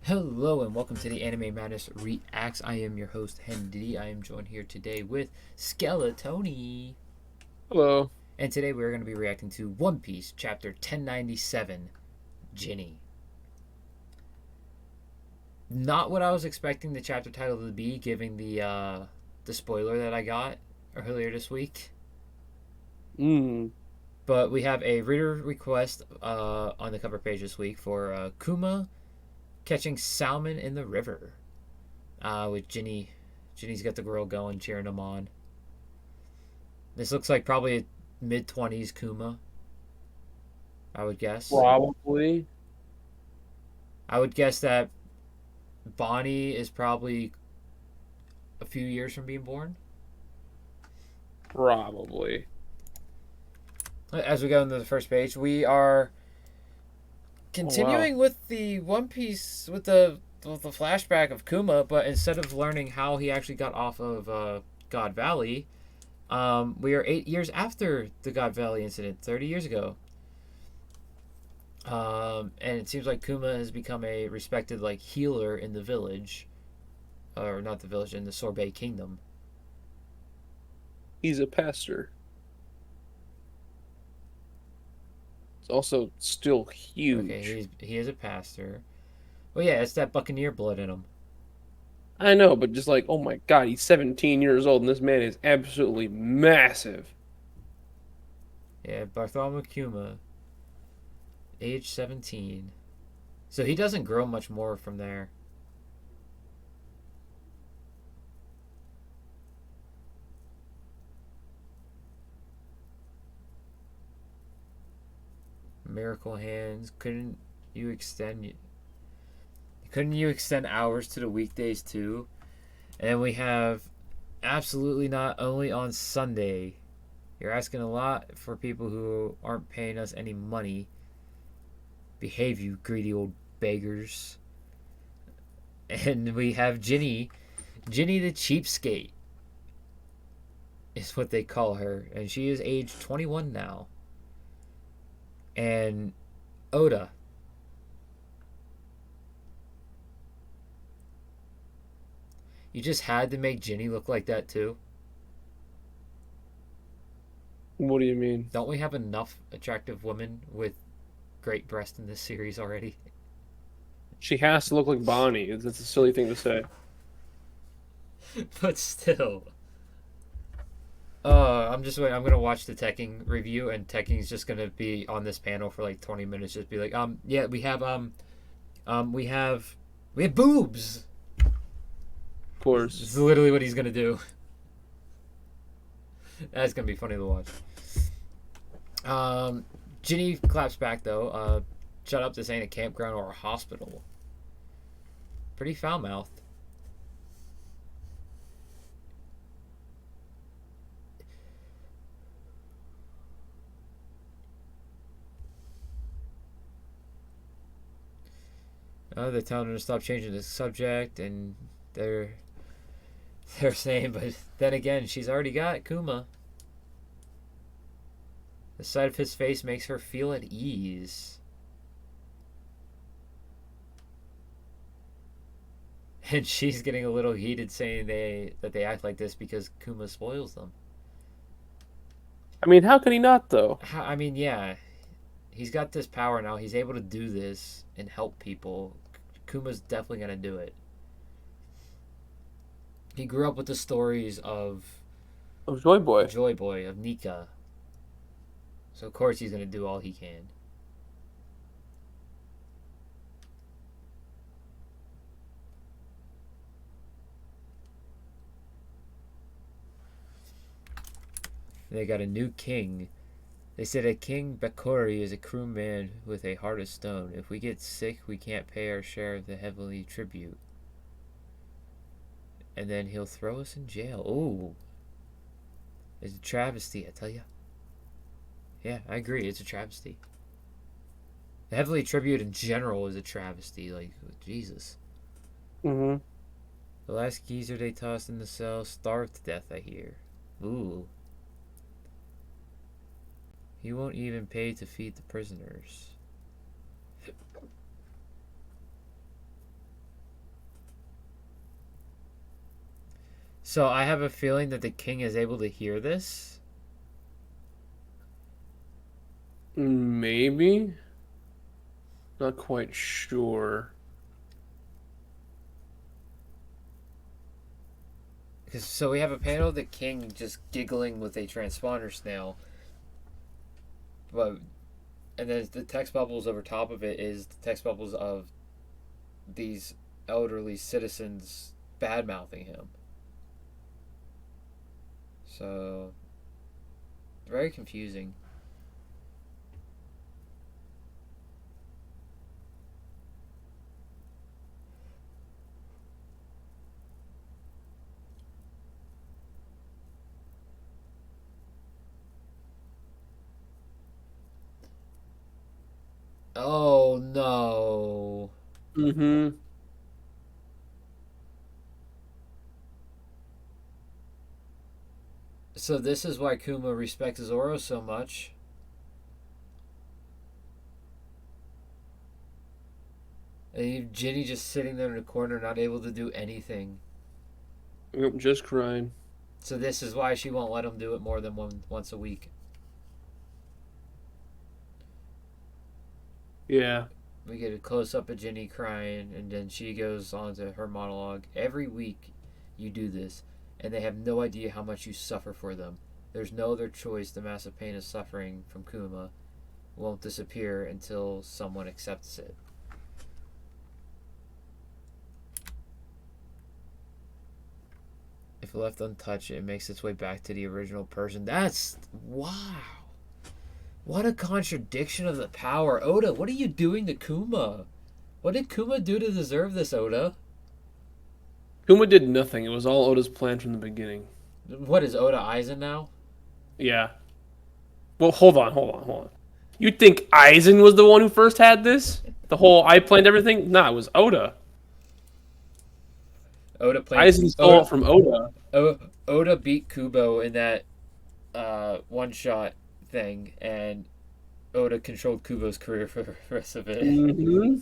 Hello and welcome to the Anime Madness Reacts. I am your host, HenDiddy. I am joined here today with Skeletony. Hello. And today we're going to be reacting to One Piece, chapter 1097, Ginny. Not what I was expecting the chapter title to be, given the spoiler that I got earlier this week. Mm. But we have a reader request on the cover page this week for Kuma catching salmon in the river with Ginny. Ginny's got the girl going, cheering him on. This looks like probably a mid-20s Kuma, I would guess. Probably. I would guess that Bonnie is probably a few years from being born. Probably. As we go into the first page, we are Oh wow. continuing with the One Piece with the flashback of Kuma, but instead of learning how he actually got off of God Valley, we are 8 years after the God Valley incident, 30 years ago. And it seems like Kuma has become a respected like healer in the village, or not the village, in the Sorbet Kingdom. He's a pastor. It's also still Okay, huge. he is a pastor. Well, yeah, it's that Buccaneer blood in him. I know, but just like, oh my God, he's 17 years old and this man is absolutely massive. Yeah, Bartholomew Kuma, age 17. So he doesn't grow much more from there. Miracle hands. You extend? Couldn't you extend hours to the weekdays too? And then we have absolutely not only on Sunday. You're asking a lot for people who aren't paying us any money. Behave, you greedy old beggars. And we have Ginny. Ginny the cheapskate is what they call her. And she is age 21 now. And Oda. You just had to make Ginny look like that too. What do you mean? Don't we have enough attractive women with great breasts in this series already? She has to look like Bonnie. That's a silly thing to say. But still. I'm just waiting. I'm gonna watch the Tekking review, and Tekking's just gonna be on this panel for like 20 minutes. Just be like, yeah, um, we have, we have boobs. Of This course. is literally what he's gonna do. That's gonna be funny to watch. Um, Ginny claps back though. Shut up! This ain't a campground or a hospital. Pretty foul mouthed. They're telling her to stop changing the subject, and they're they're saying, but then again, she's already got Kuma. The sight of his face makes her feel at ease. And she's getting a little heated, saying they act like this because Kuma spoils them. I mean, how can he not though? I mean, yeah, he's got this power now. He's able to do this and help people. Kuma's definitely gonna do it. He grew up with the stories of Oh, Joy Boy. Joy Boy, of Nika, so of course he's gonna do all he can. They got a new king. They said a King Bakori is a crewman with a heart of stone. If we get sick, we can't pay our share of the heavenly tribute. And then he'll throw us in jail. Ooh. It's a travesty, I tell you. Yeah, I agree. It's a travesty. The heavenly tribute in general is a travesty. Like, Jesus. Mm-hmm. The last geezer they tossed in the cell starved to death, I hear. Ooh. He won't even pay to feed the prisoners. So I have a feeling that the king is able to hear this. Maybe. Not quite sure. So we have a panel of the king just giggling with a transponder snail. But and then the text bubbles over top of it is the text bubbles of these elderly citizens bad mouthing him. So very confusing. Oh no. Mm-hmm. So this is why Kuma respects Zoro so much. And Ginny just sitting there in the corner, not able to do anything. Yep, just crying. So this is why she won't let him do it more than once a week. Yeah. We get a close up of Ginny crying, and then she goes on to her monologue. Every week you do this, and they have no idea how much you suffer for them. There's no other choice. The massive pain of suffering from Kuma won't disappear until someone accepts it. If left untouched, it makes its way back to the original person. That's wow. What a contradiction of the power. Oda, what are you doing to Kuma? What did Kuma do to deserve this, Oda? Kuma did nothing. It was all Oda's plan from the beginning. What is Oda Aizen now? Yeah. Well, hold on. You think Aizen was the one who first had this? The whole I planned everything? Nah, it was Oda. Oda played Aizen stole it from Oda. Oda beat Kubo in that one shot thing, and Oda controlled Kubo's career for the rest of it. Mm-hmm.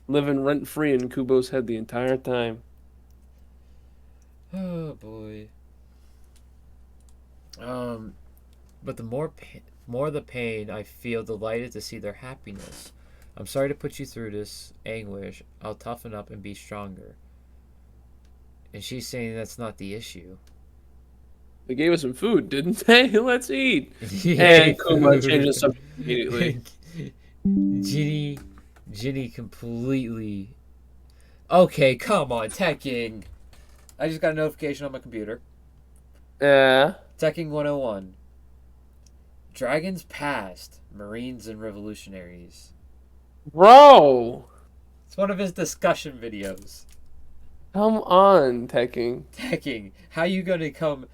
Living rent free in Kubo's head the entire time. Oh boy. But the more the pain I feel, delighted to see their happiness. I'm sorry to put you through this anguish. I'll toughen up and be stronger. And she's saying that's not the issue. They gave us some food, didn't they? Let's eat. Yay, And Kuma food. changed the subject immediately. Ginny, Ginny completely. Okay, come on, Tekking. I just got a notification on my computer. Yeah. Tekking 101. Dragons Past, Marines and Revolutionaries. Bro! It's one of his discussion videos. Come on, Tekking. Tekking, how you gonna come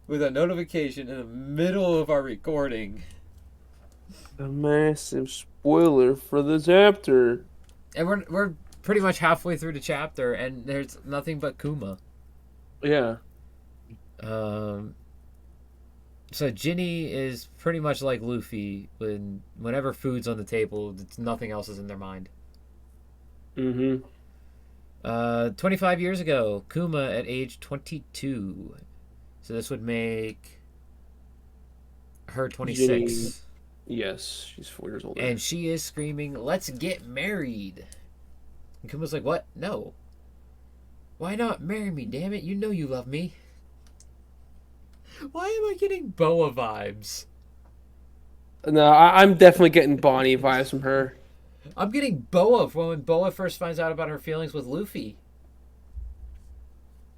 with a notification in the middle of our recording? A massive spoiler for the chapter. And we're pretty much halfway through the chapter, and there's nothing but Kuma. Yeah. So Ginny is pretty much like Luffy. Whenever food's on the table, nothing else is in their mind. Mm-hmm. 25 years ago, Kuma at age 22. So this would make her 26. Ginny, yes, she's 4 years older. And she is screaming, "Let's get married." And Kuma's like, "What? No. Why not marry me, damn it? You know you love me." Why am I getting Boa vibes? No, I'm definitely getting Bonnie vibes from her. I'm getting Boa from when Boa first finds out about her feelings with Luffy.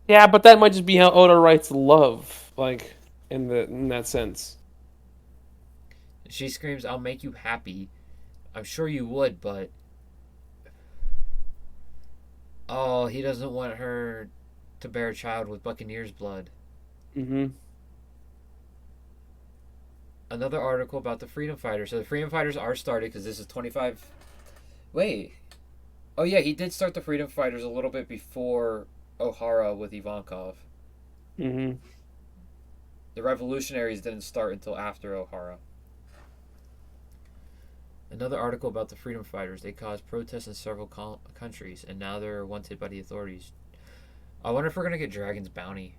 Yeah, but that might just be how Oda writes love, like in that sense. She screams, "I'll make you happy." I'm sure you would, but oh, he doesn't want her to bear a child with Buccaneers blood. Mm-hmm. Another article about the Freedom Fighters. So the Freedom Fighters are started because this is 25. Wait. Oh yeah, he did start the Freedom Fighters a little bit before O'Hara with Ivankov. Mm-hmm. The Revolutionaries didn't start until after O'Hara. Another article about the Freedom Fighters. They caused protests in several countries, and now they're wanted by the authorities. I wonder if we're gonna get Dragon's Bounty.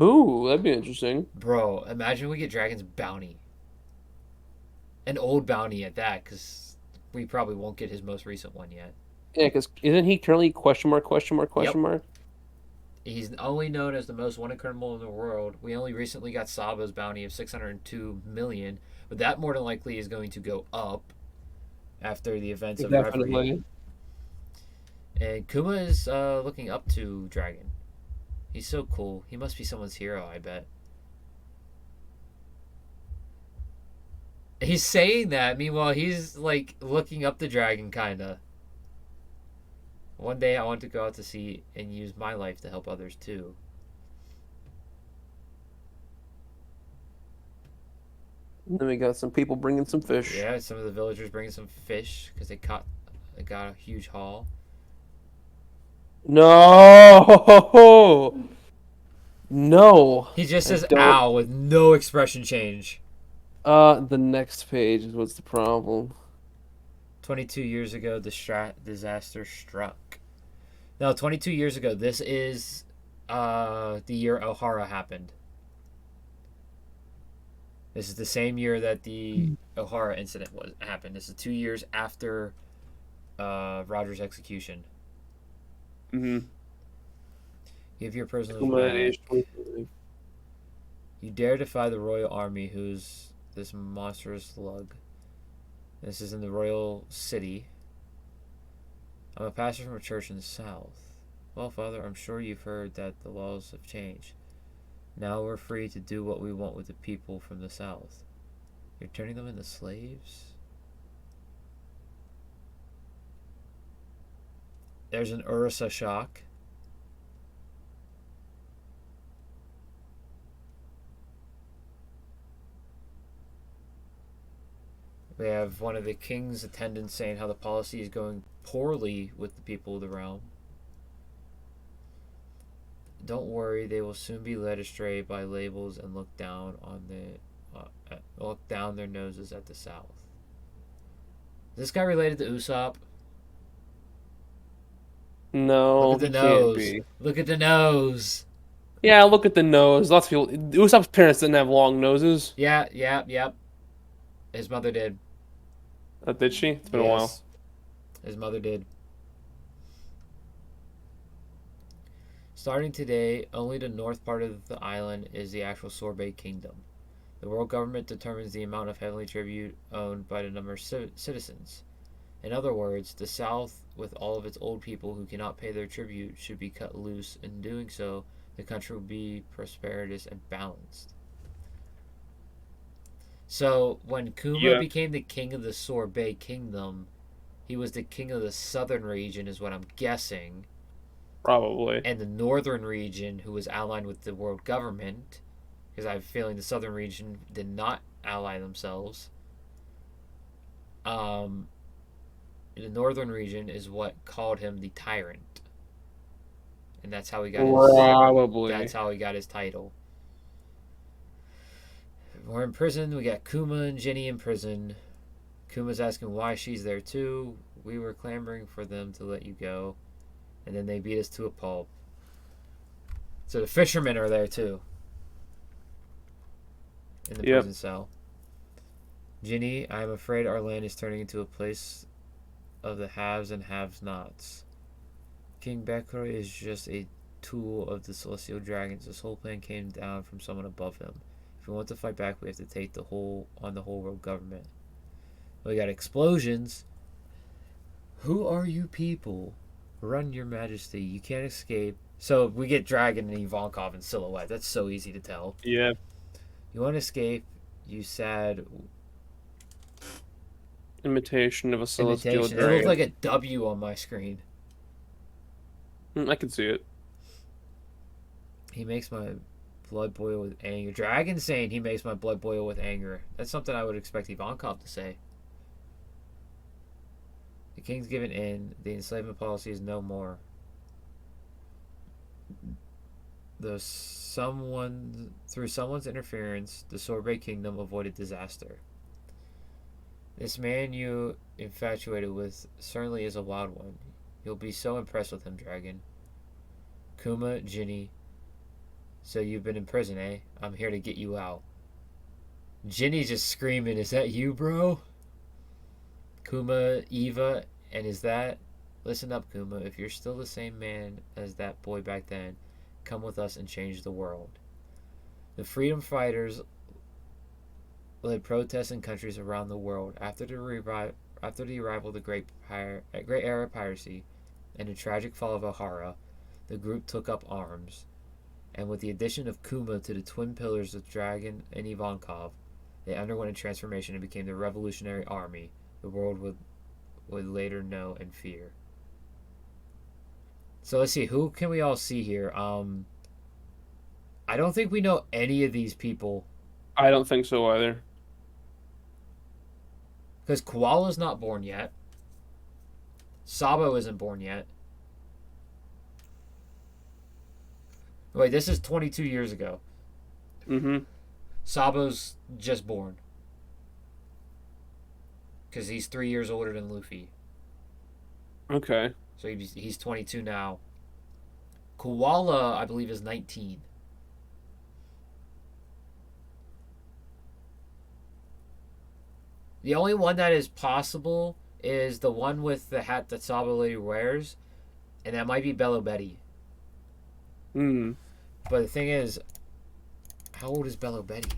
Ooh, that'd be interesting. Bro, imagine we get Dragon's Bounty. An old bounty at that, because we probably won't get his most recent one yet. Yeah, because isn't he currently question mark, question mark, Yep. question mark? He's only known as the most wanted criminal in the world. We only recently got Saba's bounty of 602 million, but that more than likely is going to go up after the events of Reverie. Definitely. And Kuma is looking up to Dragon. He's so cool. He must be someone's hero, I bet. He's saying that, meanwhile, he's like looking up to Dragon, kinda. One day I want to go out to sea and use my life to help others too. And then we got some people bringing some fish. Yeah, some of the villagers bringing some fish because they got a huge haul. No, no. He just I says don't. "ow" with no expression change. The next page is what's the problem. 22 years ago, the disaster struck. No, 22 years ago. This is the year O'Hara happened. This is the same year that the O'Hara incident happened. This is 2 years after Roger's execution. Mm-hmm. Give your prisoners Kuma at back. age 25. You dare defy the royal army, who's this monstrous lug. This is in the royal city. I'm a pastor from a church in the south. Well, Father, I'm sure you've heard that the laws have changed. Now we're free to do what we want with the people from the south. You're turning them into slaves? There's an Ursa shock. We have one of the king's attendants saying how the policy is going poorly with the people of the realm. Don't worry, they will soon be led astray by labels and look down their noses at the south. Is this guy related to Usopp? No, Look at he the can't nose. be. Look at the nose. Yeah, look at the nose. Lots of people. Usopp's parents didn't have long noses. Yeah. His mother did. Did she? It's been a while. Yes. His mother did. Starting today, only the north part of the island is the actual Sorbet Kingdom. The world government determines the amount of heavenly tribute owned by the number of citizens. In other words, the South, with all of its old people who cannot pay their tribute, should be cut loose. In doing so, the country will be prosperous and balanced. So, when Kuma became the king of the Sorbet Kingdom, he was the king of the southern region, is what I'm guessing. Probably. And the northern region, who was allied with the world government, because I have a feeling the southern region did not ally themselves. The northern region is what called him the tyrant, and that's how he got his title. We're in prison. We got Kuma and Jenny in prison. Kuma's asking why she's there too. We were clamoring for them to let you go, and then they beat us to a pulp. So the fishermen are there too, in the prison cell. Jenny, I'm afraid our land is turning into a place of the haves and have-nots. King Bekro is just a tool of the celestial dragons. This whole plan came down from someone above him. If we want to fight back, we have to take the whole world government. We got explosions. Who are you people? Run, your majesty. You can't escape. So we get Dragon and Ivankov in silhouette. That's so easy to tell. Yeah. You want to escape, you sad... Imitation of a celestial dragon. It looked like a W on my screen. I can see it. He makes my blood boil with anger. Dragon saying he makes my blood boil with anger. That's something I would expect Ivankov to say. The king's given in. The enslavement policy is no more. Through someone's interference, the Sorbet Kingdom avoided disaster. This man you infatuated with certainly is a wild one. You'll be so impressed with him, Dragon. Kuma, Ginny. So you've been in prison, eh? I'm here to get you out. Ginny's just screaming, is that you, bro? Kuma, Eva, and is that... Listen up, Kuma. If you're still the same man as that boy back then, come with us and change the world. The freedom fighters led protests in countries around the world after the arrival of the Great Era of Piracy and the tragic fall of O'Hara. The group took up arms, and with the addition of Kuma to the twin pillars of Dragon and Ivankov, they underwent a transformation and became the Revolutionary Army the world would later know and fear. So let's see, who can we all see here? I don't think we know any of these people. I don't think so either. Because Koala's not born yet. Sabo isn't born yet. Wait, this is 22 years ago. Mm-hmm. Sabo's just born. Because he's 3 years older than Luffy. Okay. So he's 22 now. Koala, I believe, is 19. The only one that is possible is the one with the hat that Sabo Lady wears. And that might be Bello Betty. Hmm. But the thing is, how old is Bello Betty?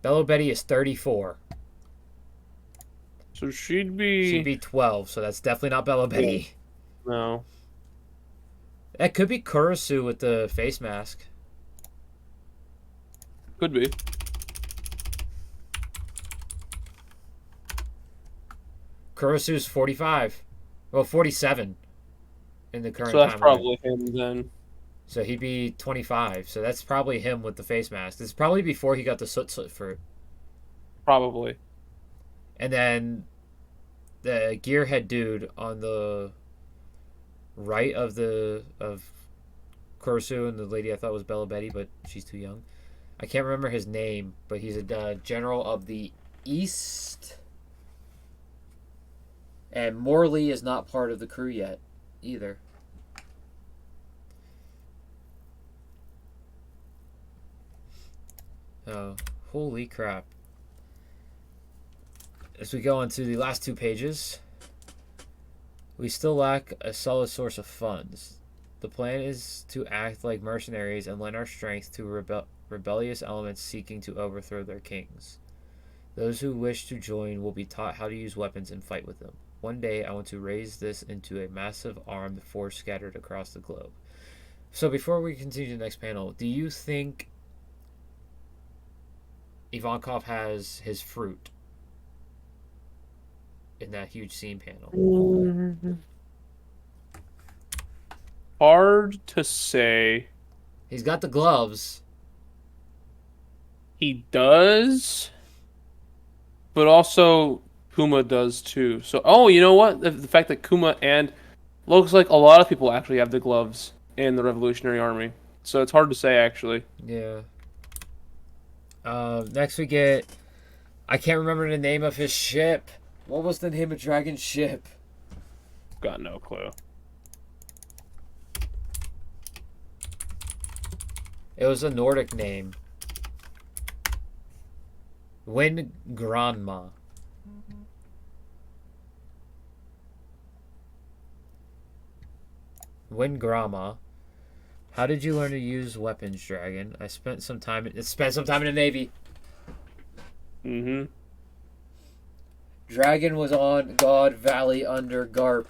Bello Betty is 34. So she'd be 12, so that's definitely not Bello Betty. No. That could be Kurisu with the face mask. Could be. Kurisu's 45. Well, 47 in the current So that's timeline. probably him then. So he'd be 25. So that's probably him with the face mask. It's probably before he got the soot fruit. Probably. And then the gearhead dude on the right of Kurisu and the lady I thought was Bello Betty, but she's too young. I can't remember his name, but he's a general of the E.S.T. And Morley is not part of the crew yet, either. Oh, holy crap. As we go into the last 2 pages, we still lack a solid source of funds. The plan is to act like mercenaries and lend our strength to rebellious elements seeking to overthrow their kings. Those who wish to join will be taught how to use weapons and fight with them. One day, I want to raise this into a massive armed force scattered across the globe. So before we continue to the next panel, do you think Ivankov has his fruit in that huge scene panel? Hard to say. He's got the gloves. He does. But also Kuma does too. So, oh, you know what? The fact that Kuma and looks like a lot of people actually have the gloves in the Revolutionary Army. So it's hard to say, actually. Yeah. Next we get... I can't remember the name of his ship. What was the name of Dragon's ship? Got no clue. It was a Nordic name. Wind Granma. Wind Grama. How did you learn to use weapons, Dragon? I spent some time in the Navy. Mm-hmm. Dragon was on God Valley under Garp.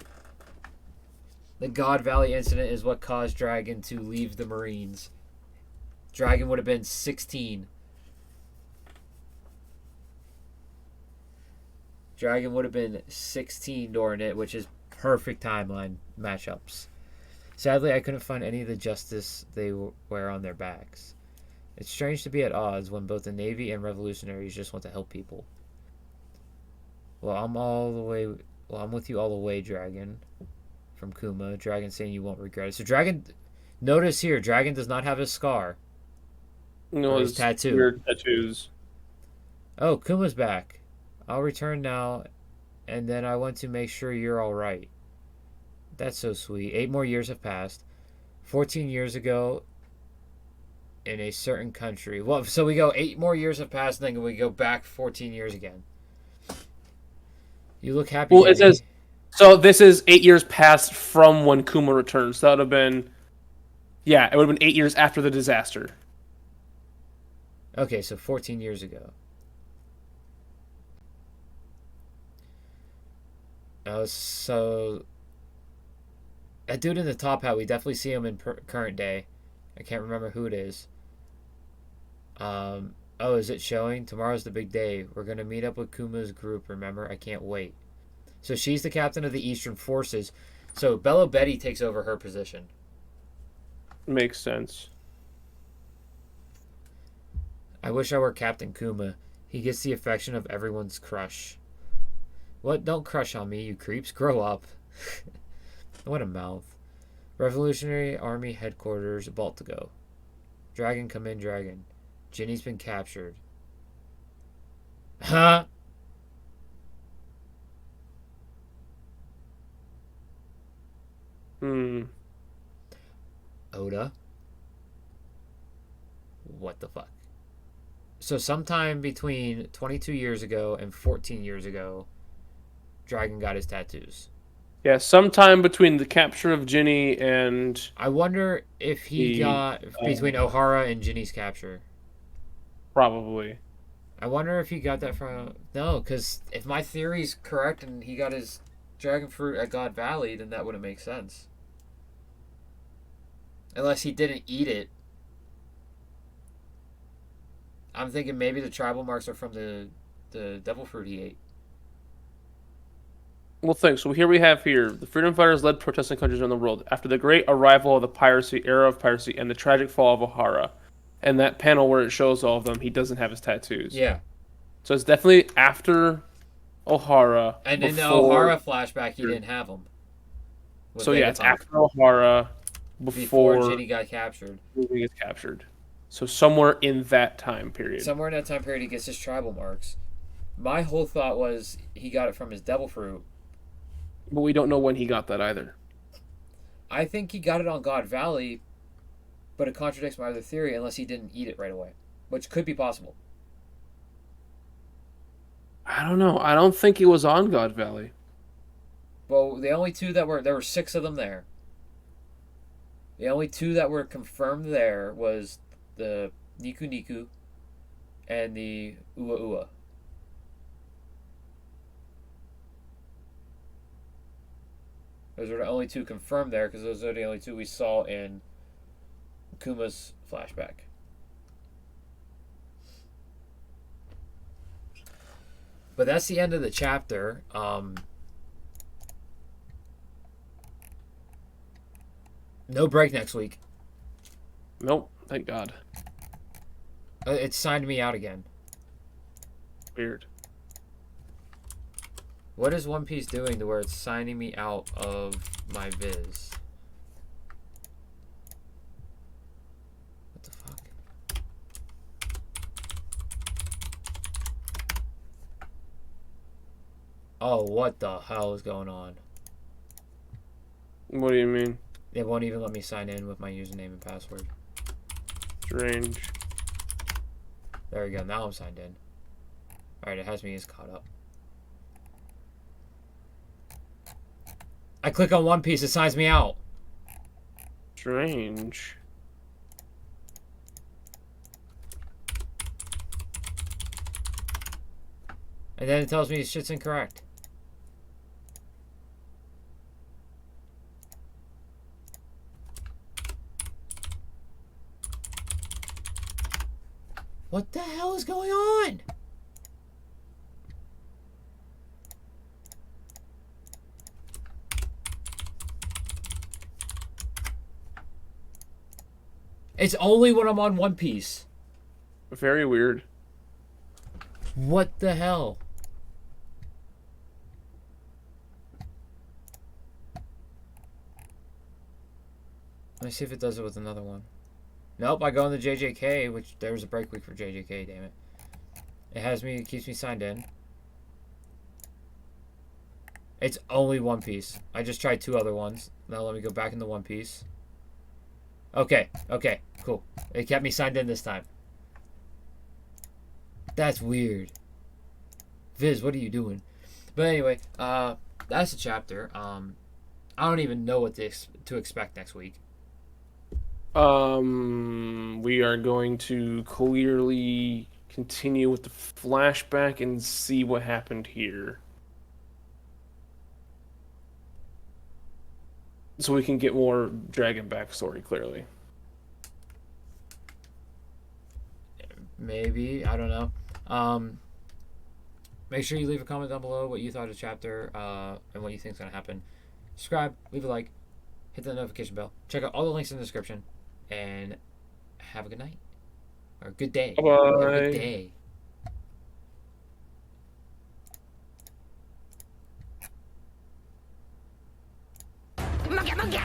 The God Valley incident is what caused Dragon to leave the Marines. Dragon would have been 16. Dragon would have been 16 during it, which is perfect timeline matchups. Sadly, I couldn't find any of the justice they wear on their backs. It's strange to be at odds when both the Navy and revolutionaries just want to help people. Well, I'm with you all the way, Dragon. From Kuma. Dragon saying you won't regret it. So Dragon, notice here, Dragon does not have his scar. You know, or his his tattoo. weird tattoos. Oh, Kuma's back. I'll return now, and then I want to make sure you're all right. That's so sweet. 8 more years have passed. 14 years ago, in a certain country. Well, so we go 8 more years have passed, and then we go back 14 years again. You look happy, Well, it says Danny. so. This is 8 years past from when Kuma returns. So that would have been, yeah, it would have been 8 years after the disaster. Okay, so 14 years ago. So that dude in the top hat, we definitely see him in current day. I can't remember who it is. Oh, is it showing? Tomorrow's the big day. We're gonna meet up with Kuma's group. Remember, I can't wait. So she's the captain of the Eastern Forces. So Bella Betty takes over her position. Makes sense. I wish I were Captain Kuma. He gets the affection of everyone's crush. What? Don't crush on me, you creeps. Grow up. What a mouth. Revolutionary Army Headquarters, Baltigo. Dragon, come in, Dragon. Ginny's been captured. Huh? Hmm. Oda? What the fuck? So sometime between 22 years ago and 14 years ago, Dragon got his tattoos. Yeah, sometime between the capture of Ginny and I wonder if he the got between O'Hara and Ginny's capture. probably. I wonder if he got that from no, because if my theory's correct and he got his dragon fruit at God Valley, then that wouldn't make sense. Unless he didn't eat it. I'm thinking maybe the tribal marks are from the devil fruit he ate. Well, thanks. So here we have the freedom fighters led protesting countries around the world after the great arrival of the piracy era of piracy and the tragic fall of O'Hara. And that panel where it shows all of them, he doesn't have his tattoos. Yeah. So it's definitely after O'Hara, And in the before. O'Hara flashback, he didn't have them. With So yeah, it's Vegapunk. after O'Hara, Before before Ginny got captured. he gets captured. So somewhere in that time period. Somewhere in that time period, he gets his tribal marks. My whole thought was he got it from his devil fruit. But we don't know when he got that either. I think he got it on God Valley, but it contradicts my other theory unless he didn't eat it right away, which could be possible. I don't know. I don't think he was on God Valley. Well, the only two that there were six of them there. The only two that were confirmed there was the Niku Niku and the Ua Ua. Those are the only two confirmed there because those are the only two we saw in Kuma's flashback. But that's the end of the chapter. No break next week. Nope. Thank God. It signed me out again. Weird. What is One Piece doing to where it's signing me out of my viz? What the fuck? Oh, what the hell is going on? What do you mean? It won't even let me sign in with my username and password. Strange. There we go. Now I'm signed in. Alright, it has me as caught up. I click on One Piece, it signs me out. Strange. And then it tells me shit's incorrect. What the hell is going on? It's only when I'm on One Piece. Very weird. What the hell? Let me see if it does it with another one. Nope, I go in the JJK, which there's a break week for JJK, damn it. It keeps me signed in. It's only One Piece. I just tried 2 other ones. Now let me go back into One Piece. Okay, cool. It kept me signed in this time. That's weird. Viz, what are you doing? But anyway, that's a chapter. I don't even know what to expect next week. We are going to clearly continue with the flashback and see what happened here. So we can get more dragon backstory, clearly. Maybe, I don't know. Make sure you leave a comment down below what you thought of the chapter, and what you think is going to happen. Subscribe, leave a like, hit the notification bell. Check out all the links in the description, and have a good night. Or a good day. Bye. Have a good day. Monkey!